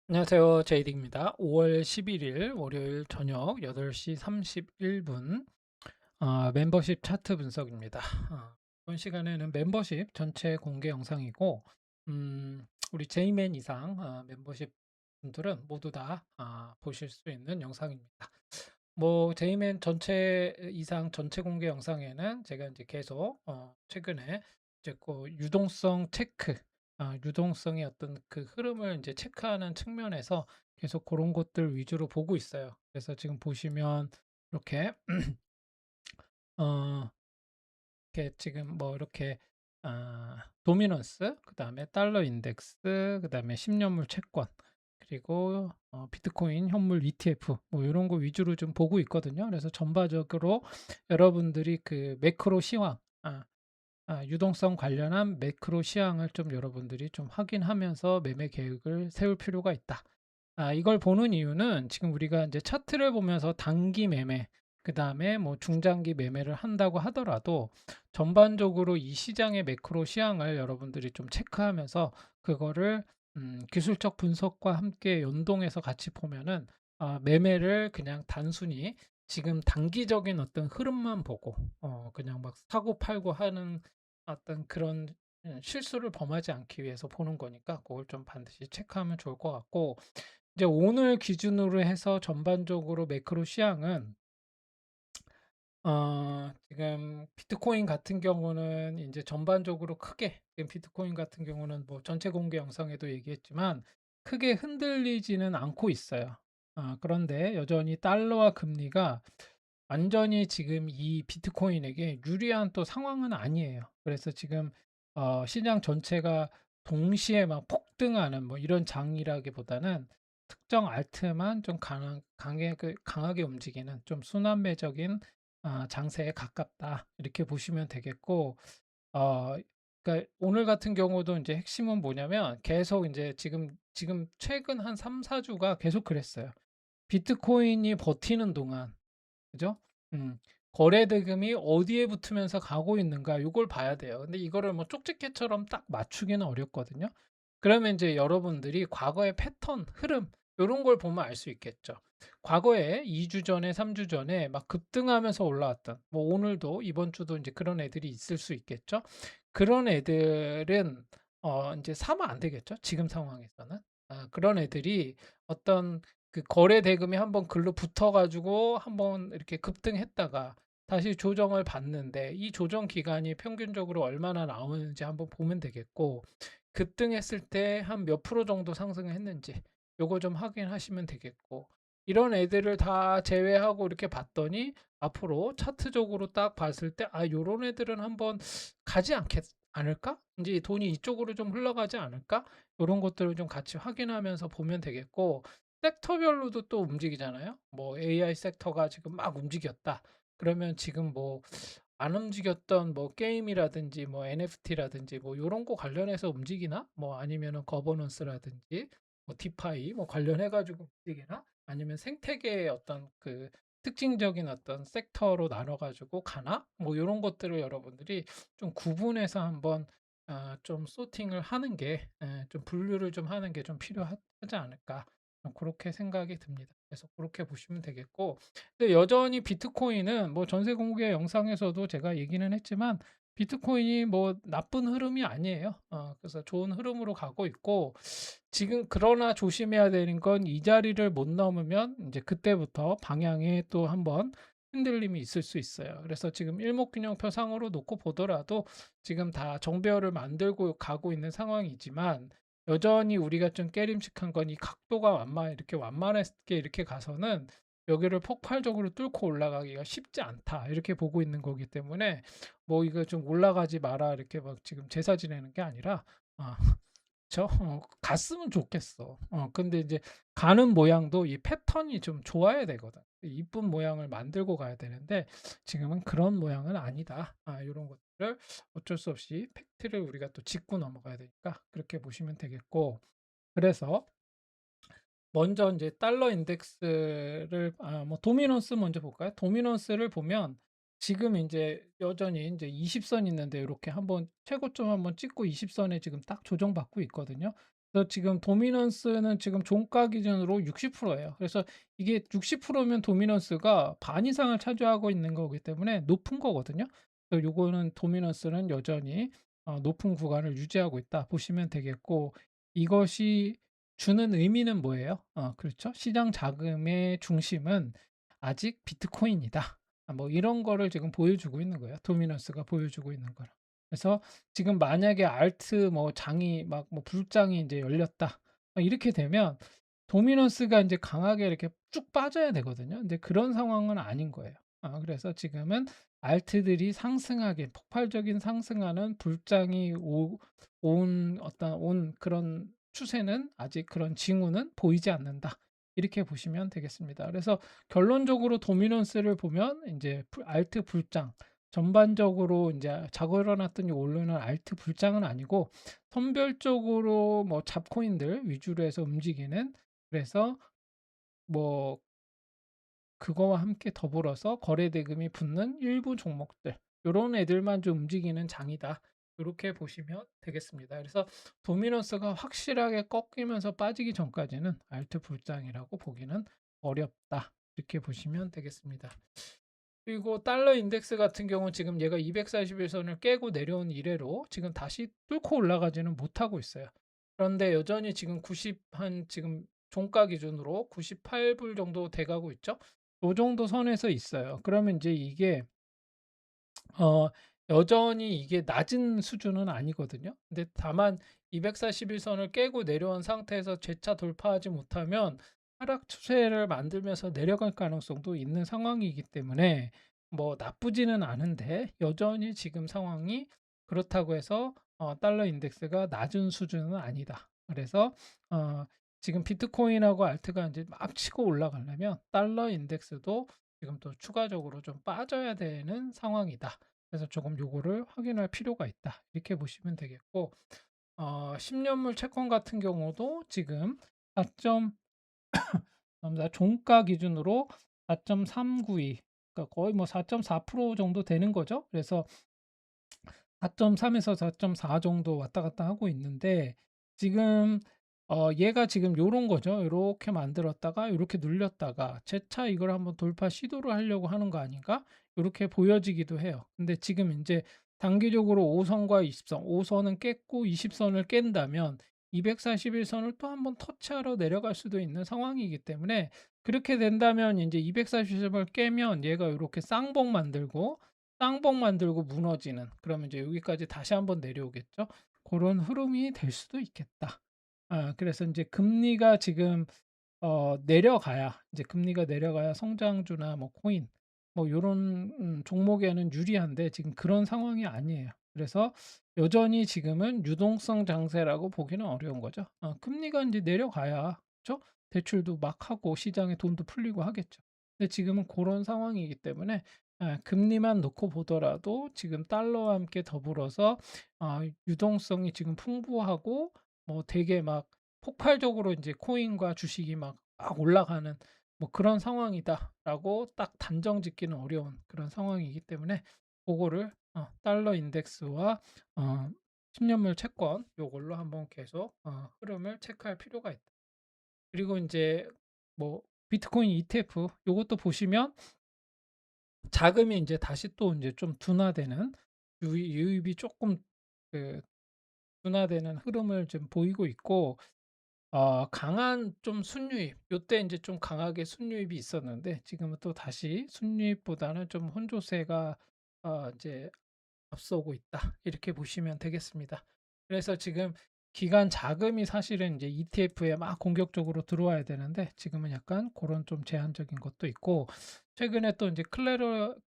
안녕하세요. 제이딩입니다. 5월 11일 월요일 저녁 8시 31분 멤버십 차트 분석입니다. 이번 시간에는 멤버십 전체 공개 영상이고 우리 제이맨 이상 멤버십 분들은 모두 다 보실 수 있는 영상입니다. 뭐 제이맨 전체 이상 전체 공개 영상에는 제가 이제 계속 최근에 이제 그 유동성 체크, 유동성의 어떤 그 흐름을 이제 체크하는 측면에서 계속 그런 것들 위주로 보고 있어요. 그래서 지금 보시면 이렇게 어 이렇게 지금 뭐 이렇게 도미넌스, 그다음에 달러 인덱스, 그다음에 10년물 채권, 그리고 비트코인 현물 ETF 뭐 이런 거 위주로 좀 보고 있거든요. 그래서 전반적으로 여러분들이 그 매크로 시황, 유동성 관련한 매크로 시황을 좀 여러분들이 좀 확인하면서 매매 계획을 세울 필요가 있다. 이걸 보는 이유는 지금 우리가 이제 차트를 보면서 단기 매매, 그다음에 뭐 중장기 매매를 한다고 하더라도 전반적으로 이 시장의 매크로 시황을 여러분들이 좀 체크하면서 그거를 기술적 분석과 함께 연동해서 같이 보면은 매매를 그냥 단순히 지금 단기적인 어떤 흐름만 보고 그냥 막 사고 팔고 하는 어떤 그런 실수를 범하지 않기 위해서 보는 거니까 그걸 좀 반드시 체크하면 좋을 것 같고, 이제 오늘 기준으로 해서 전반적으로 매크로 시황은 지금 비트코인 같은 경우는 이제 전반적으로 크게, 지금 비트코인 같은 경우는 뭐 전체 공개 영상에도 얘기했지만 크게 흔들리지는 않고 있어요. 그런데 여전히 달러와 금리가 완전히 지금 이 비트코인에게 유리한 또 상황은 아니에요. 그래서 지금 시장 전체가 동시에 막 폭등하는 뭐 이런 장이라기보다는 특정 알트만 좀 강하게 움직이는 좀 순환매적인 장세에 가깝다, 이렇게 보시면 되겠고, 어, 그러니까 오늘 같은 경우도 이제 핵심은 뭐냐면 계속 이제 지금 최근 한 3, 4주가 계속 그랬어요. 비트코인이 버티는 동안, 그죠? 음, 거래 대금이 어디에 붙으면서 가고 있는가, 이걸 봐야 돼요. 근데 이거를 뭐 쪽집게처럼 딱 맞추기는 어렵거든요. 그러면 이제 여러분들이 과거의 패턴, 흐름, 이런 걸 보면 알 수 있겠죠. 과거에 2주 전에, 3주 전에 막 급등하면서 올라왔던, 뭐 오늘도 이번 주도 이제 그런 애들이 있을 수 있겠죠. 그런 애들은 이제 사면 안 되겠죠. 지금 상황에서는. 그런 애들이 어떤 그 거래 대금이 한번 글로 붙어가지고 한번 이렇게 급등했다가 다시 조정을 받는데, 이 조정 기간이 평균적으로 얼마나 나오는지 한번 보면 되겠고, 급등했을 때 한 몇 프로 정도 상승을 했는지 요거 좀 확인하시면 되겠고, 이런 애들을 다 제외하고 이렇게 봤더니 앞으로 차트적으로 딱 봤을 때 요런 애들은 한번 가지 않을까? 이제 돈이 이쪽으로 좀 흘러가지 않을까? 요런 것들을 좀 같이 확인하면서 보면 되겠고, 섹터별로도 또 움직이잖아요. 뭐 AI 섹터가 지금 막 움직였다. 그러면 지금 뭐 안 움직였던 뭐 게임이라든지 뭐 NFT라든지 뭐 요런 거 관련해서 움직이나? 뭐 아니면은 거버넌스라든지 뭐 디파이 뭐 관련해 가지고 움직이나? 아니면 생태계의 어떤 그 특징적인 어떤 섹터로 나눠 가지고 가나? 뭐 요런 것들을 여러분들이 좀 구분해서 한번 좀 소팅을 하는 게, 좀 분류를 좀 하는 게 좀 필요하지 않을까, 그렇게 생각이 듭니다. 그래서 그렇게 보시면 되겠고, 근데 여전히 비트코인은 뭐 전세 공개 영상에서도 제가 얘기는 했지만 비트코인이 뭐 나쁜 흐름이 아니에요. 그래서 좋은 흐름으로 가고 있고, 지금 그러나 조심해야 되는 건 이 자리를 못 넘으면 이제 그때부터 방향에 또 한번 흔들림이 있을 수 있어요. 그래서 지금 일목균형표 상으로 놓고 보더라도 지금 다 정배열을 만들고 가고 있는 상황이지만, 여전히 우리가 좀 깨림칙한 건 이 각도가 이렇게 완만하게 이렇게 가서는 여기를 폭발적으로 뚫고 올라가기가 쉽지 않다, 이렇게 보고 있는 거기 때문에 뭐 이거 좀 올라가지 마라 이렇게 막 지금 제사 지내는 게 아니라, 아, 갔으면 좋겠어. 근데 이제 가는 모양도 이 패턴이 좀 좋아야 되거든. 이쁜 모양을 만들고 가야 되는데 지금은 그런 모양은 아니다. 요런 것들을 어쩔 수 없이 팩트를 우리가 또 짚고 넘어가야 되니까 그렇게 보시면 되겠고, 그래서 먼저 이제 달러 인덱스를 뭐 도미넌스 먼저 볼까요? 도미넌스를 보면 지금 이제 여전히 이제 20선 있는데 이렇게 한번 최고점 한번 찍고 20선에 지금 딱 조정받고 있거든요. 그래서 지금 도미넌스는 지금 종가 기준으로 60% 예요. 그래서 이게 60% 면 도미넌스가 반 이상을 차지하고 있는 거기 때문에 높은 거거든요. 그래서 요거는 도미넌스는 여전히 높은 구간을 유지하고 있다 보시면 되겠고, 이것이 주는 의미는 뭐예요? 그렇죠. 시장 자금의 중심은 아직 비트코인이다. 뭐 이런 거를 지금 보여주고 있는 거예요. 도미넌스가 보여주고 있는 거를. 그래서 지금 만약에 알트 뭐 장이 막 뭐 불장이 이제 열렸다, 이렇게 되면 도미넌스가 이제 강하게 이렇게 쭉 빠져야 되거든요. 근데 그런 상황은 아닌 거예요. 그래서 지금은 알트들이 상승하게 폭발적인 상승하는 불장이 온 그런 추세는, 아직 그런 징후는 보이지 않는다. 이렇게 보시면 되겠습니다. 그래서 결론적으로 도미넌스를 보면 이제 알트 불장 전반적으로 이제 자고 일어났더니 오르는 알트 불장은 아니고, 선별적으로 뭐 잡코인들 위주로 해서 움직이는, 그래서 뭐 그거와 함께 더불어서 거래 대금이 붙는 일부 종목들, 요런 애들만 좀 움직이는 장이다. 요렇게 보시면 되겠습니다. 그래서 도미넌스가 확실하게 꺾이면서 빠지기 전까지는 알트 불장이라고 보기는 어렵다. 이렇게 보시면 되겠습니다. 그리고 달러 인덱스 같은 경우는 지금 얘가 241선을 깨고 내려온 이래로 지금 다시 뚫고 올라가지는 못하고 있어요. 그런데 여전히 지금 90, 한 지금 종가 기준으로 98불 정도 돼가고 있죠. 요 정도 선에서 있어요. 그러면 이제 이게 어 여전히 이게 낮은 수준은 아니거든요. 근데 다만 241선을 깨고 내려온 상태에서 재차 돌파하지 못하면 하락 추세를 만들면서 내려갈 가능성도 있는 상황이기 때문에 뭐 나쁘지는 않은데, 여전히 지금 상황이 그렇다고 해서 달러 인덱스가 낮은 수준은 아니다. 그래서 어 지금 비트코인하고 알트가 이제 막 치고 올라가려면 달러 인덱스도 지금 또 추가적으로 좀 빠져야 되는 상황이다. 그래서 조금 요거를 확인할 필요가 있다. 이렇게 보시면 되겠고, 10년물 채권 같은 경우도 지금 4점 감사합니다. 종가 기준으로 4.392, 그러니까 거의 뭐 4.4% 정도 되는 거죠. 그래서 4.3에서 4.4 정도 왔다 갔다 하고 있는데, 지금 얘가 지금 요런 거죠. 요렇게 만들었다가 요렇게 눌렸다가 재차 이걸 한번 돌파 시도를 하려고 하는 거 아닌가? 요렇게 보여지기도 해요. 근데 지금 인제 단기적으로 5 선과 20 선, 5 선은 깼고 20 선을 깬다면 241 선을 또 한번 터치하러 내려갈 수도 있는 상황이기 때문에, 그렇게 된다면 인제 240 선을 깨면 얘가 요렇게 쌍봉 만들고 무너지는, 그러면 이제 여기까지 다시 한번 내려오겠죠. 그런 흐름이 될 수도 있겠다. 그래서 이제 금리가 지금 내려가야, 이제 금리가 내려가야 성장주나 뭐 코인 뭐 요런 종목에는 유리한데, 지금 그런 상황이 아니에요. 그래서 여전히 지금은 유동성 장세라고 보기는 어려운 거죠. 금리가 이제 내려가야, 그죠? 대출도 막 하고 시장에 돈도 풀리고 하겠죠. 근데 지금은 그런 상황이기 때문에 금리만 놓고 보더라도 지금 달러와 함께 더불어서 유동성이 지금 풍부하고 뭐 되게 막 폭발적으로 이제 코인과 주식이 막 올라가는 뭐 그런 상황이다라고 딱 단정 짓기는 어려운 그런 상황이기 때문에, 그거를 달러 인덱스와 어 10년물 채권 요걸로 한번 계속 흐름을 체크할 필요가 있다. 그리고 이제 뭐 비트코인 ETF 요것도 보시면 자금이 이제 다시 또 이제 좀 둔화되는, 유입이 조금 그 둔화되는 흐름을 좀 보이고 있고, 강한 좀 순유입, 요때 인제 좀 강하게 순유입이 있었는데 지금은 또 다시 순유입보다는 좀 혼조세가 이제 앞서고 있다. 이렇게 보시면 되겠습니다. 그래서 지금 기관 자금이 사실은 이제 ETF에 막 공격적으로 들어와야 되는데, 지금은 약간 그런 좀 제한적인 것도 있고, 최근에 또 이제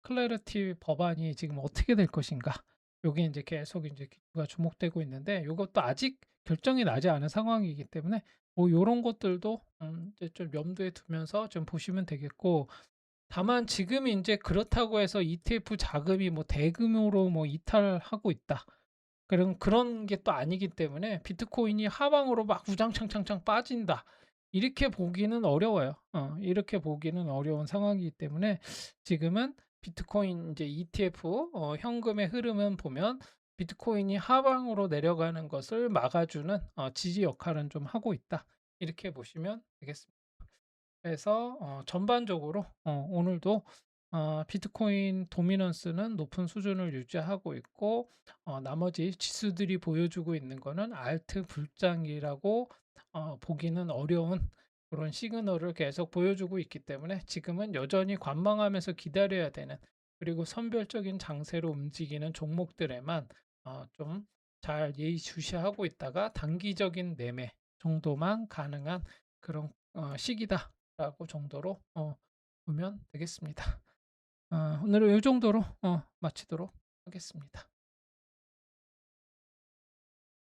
클래리티 법안이 지금 어떻게 될 것인가, 요게 이제 계속 이제 기가 주목되고 있는데, 요것도 아직 결정이 나지 않은 상황이기 때문에 뭐 요런 것들도 이제 좀 염두에 두면서 좀 보시면 되겠고, 다만 지금 이제 그렇다고 해서 ETF 자금이 뭐 대규모로 뭐 이탈하고 있다, 그런 게 또 아니기 때문에 비트코인이 하방으로 막 우장창창창 빠진다, 이렇게 보기는 어려워요. 이렇게 보기는 어려운 상황이기 때문에 지금은 비트코인 이제 ETF 현금의 흐름은 보면 비트코인이 하방으로 내려가는 것을 막아주는 지지 역할은 좀 하고 있다. 이렇게 보시면 되겠습니다. 그래서 전반적으로 오늘도 비트코인 도미넌스는 높은 수준을 유지하고 있고, 나머지 지수들이 보여주고 있는 거는 알트 불장이라고 보기는 어려운 그런 시그널을 계속 보여주고 있기 때문에 지금은 여전히 관망하면서 기다려야 되는, 그리고 선별적인 장세로 움직이는 종목들에만 좀 잘 예의주시하고 있다가 단기적인 매매 정도만 가능한 그런 시기다 라고 정도로 보면 되겠습니다. 오늘은 이 정도로 마치도록 하겠습니다.